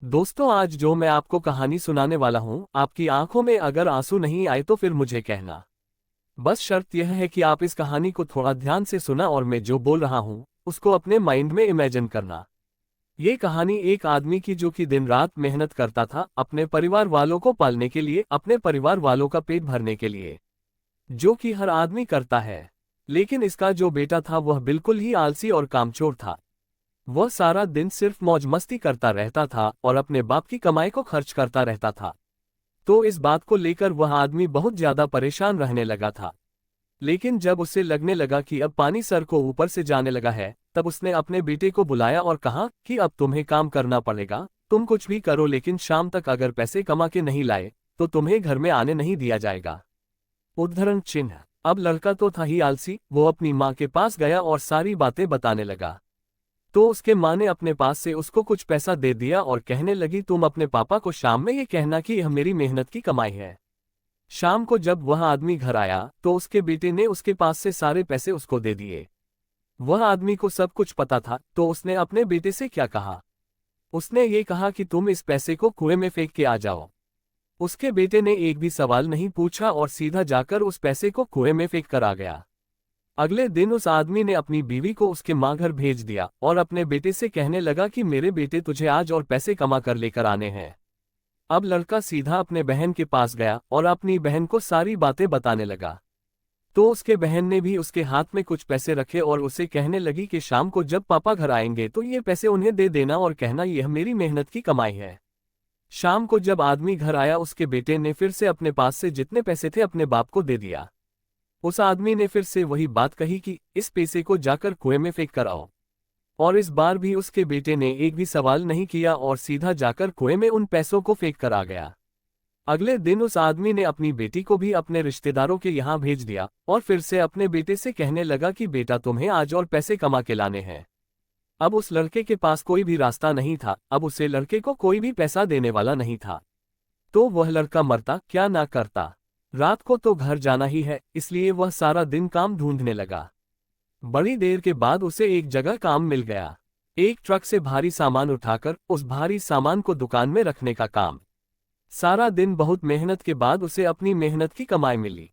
दोस्तों, आज जो मैं आपको कहानी सुनाने वाला हूँ, आपकी आंखों में अगर आंसू नहीं आए तो फिर मुझे कहना। बस शर्त यह है कि आप इस कहानी को थोड़ा ध्यान से सुना और मैं जो बोल रहा हूँ उसको अपने माइंड में इमेजिन करना। ये कहानी एक आदमी की जो कि दिन रात मेहनत करता था अपने परिवार वालों को पालने के लिए, अपने परिवार वालों का पेट भरने के लिए, जो कि हर आदमी करता है। लेकिन इसका जो बेटा था वह बिल्कुल ही आलसी और कामचोर था। वह सारा दिन सिर्फ मौज मस्ती करता रहता था और अपने बाप की कमाई को खर्च करता रहता था। तो इस बात को लेकर वह आदमी बहुत ज्यादा परेशान रहने लगा था। लेकिन जब उसे लगने लगा कि अब पानी सर को ऊपर से जाने लगा है, तब उसने अपने बेटे को बुलाया और कहा कि अब तुम्हें काम करना पड़ेगा। तुम कुछ भी करो, लेकिन शाम तक अगर पैसे कमा के नहीं लाए तो तुम्हें घर में आने नहीं दिया जाएगा। उद्धरण चिन्ह। अब लड़का तो था ही आलसी, वो अपनी माँ के पास गया और सारी बातें बताने लगा। तो उसके माँ ने अपने पास से उसको कुछ पैसा दे दिया और कहने लगी, तुम अपने पापा को शाम में ये कहना कि यह मेरी मेहनत की कमाई है। शाम को जब वह आदमी घर आया तो उसके बेटे ने उसके पास से सारे पैसे उसको दे दिए। वह आदमी को सब कुछ पता था, तो उसने अपने बेटे से क्या कहा। उसने ये कहा कि तुम इस पैसे को कुएं में फेंक के आ जाओ। उसके बेटे ने एक भी सवाल नहीं पूछा और सीधा जाकर उस पैसे को कुएं में फेंक कर आ गया। अगले दिन उस आदमी ने अपनी बीवी को उसके माँ घर भेज दिया और अपने बेटे से कहने लगा कि मेरे बेटे तुझे आज और पैसे कमा कर लेकर आने हैं। अब लड़का सीधा अपने बहन के पास गया और अपनी बहन को सारी बातें बताने लगा। तो उसके बहन ने भी उसके हाथ में कुछ पैसे रखे और उसे कहने लगी कि शाम को जब पापा घर आएंगे तो ये पैसे उन्हें दे देना और कहना यह मेरी मेहनत की कमाई है। शाम को जब आदमी घर आया, उसके बेटे ने फिर से अपने पास से जितने पैसे थे अपने बाप को दे दिया। उस आदमी ने फिर से वही बात कही कि इस पैसे को जाकर कुएं में फेंक कर आओ। और इस बार भी उसके बेटे ने एक भी सवाल नहीं किया और सीधा जाकर कुएं में उन पैसों को फेंक कर आ गया। अगले दिन उस आदमी ने अपनी बेटी को भी अपने रिश्तेदारों के यहाँ भेज दिया और फिर से अपने बेटे से कहने लगा कि बेटा तुम्हें आज और पैसे कमा के लाने हैं। अब उस लड़के के पास कोई भी रास्ता नहीं था, अब उसे लड़के को कोई भी पैसा देने वाला नहीं था। तो वह लड़का मरता क्या ना करता। रात को तो घर जाना ही है, इसलिए वह सारा दिन काम ढूंढने लगा। बड़ी देर के बाद उसे एक जगह काम मिल गया, एक ट्रक से भारी सामान उठाकर उस भारी सामान को दुकान में रखने का काम। सारा दिन बहुत मेहनत के बाद उसे अपनी मेहनत की कमाई मिली।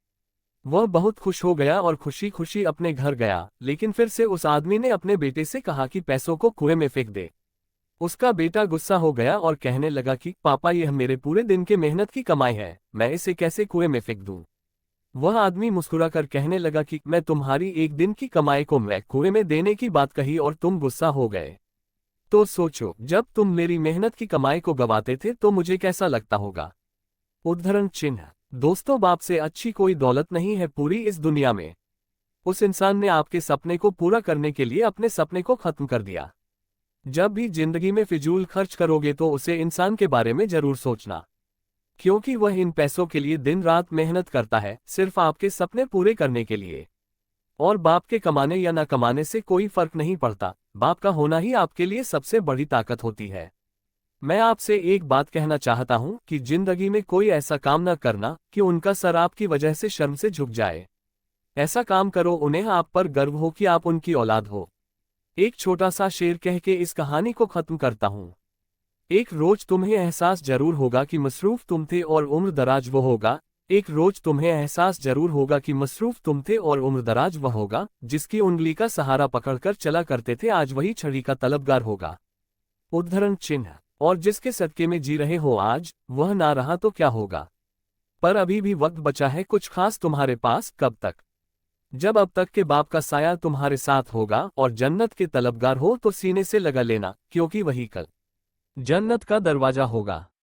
वह बहुत खुश हो गया और खुशी खुशी अपने घर गया। लेकिन फिर से उस आदमी ने अपने बेटे से कहा कि पैसों को कुएं में फेंक दे। उसका बेटा गुस्सा हो गया और कहने लगा कि पापा यह मेरे पूरे दिन के मेहनत की कमाई है, मैं इसे कैसे कुएं में फेंक दूं। वह आदमी मुस्कुराकर कहने लगा कि मैं तुम्हारी एक दिन की कमाई को मैं कुएं में देने की बात कही और तुम गुस्सा हो गए। तो सोचो, जब तुम मेरी मेहनत की कमाई को गवाते थे तो मुझे कैसा लगता होगा। उद्धरण चिन्ह। दोस्तों, बाप से अच्छी कोई दौलत नहीं है पूरी इस दुनिया में। उस इंसान ने आपके सपने को पूरा करने के लिए अपने सपने को खत्म कर दिया। जब भी जिंदगी में फिजूल खर्च करोगे तो उसे इंसान के बारे में जरूर सोचना, क्योंकि वह इन पैसों के लिए दिन रात मेहनत करता है सिर्फ आपके सपने पूरे करने के लिए। और बाप के कमाने या ना कमाने से कोई फर्क नहीं पड़ता, बाप का होना ही आपके लिए सबसे बड़ी ताकत होती है। मैं आपसे एक बात कहना चाहता हूं कि जिंदगी में कोई ऐसा काम न करना कि उनका सर आपकी वजह से शर्म से झुक जाए। ऐसा काम करो उन्हें आप पर गर्व हो कि आप उनकी औलाद हो। एक छोटा सा शेर कह के इस कहानी को खत्म करता हूं। एक रोज तुम्हें एहसास जरूर होगा कि मसरूफ तुम थे और उम्र दराज वो होगा। एक रोज तुम्हें एहसास जरूर होगा कि मसरूफ तुम थे और उम्र दराज वह होगा, जिसकी उंगली का सहारा पकड़कर चला करते थे आज वही छड़ी का तलबगार होगा। उद्धरण चिन्ह। और जिसके सदके में जी रहे हो आज, वह ना रहा तो क्या होगा। पर अभी भी वक्त बचा है कुछ खास तुम्हारे पास। कब तक? जब अब तक के बाप का साया तुम्हारे साथ होगा और जन्नत के तलबगार हो तो सीने से लगा लेना, क्योंकि वही कल जन्नत का दरवाजा होगा।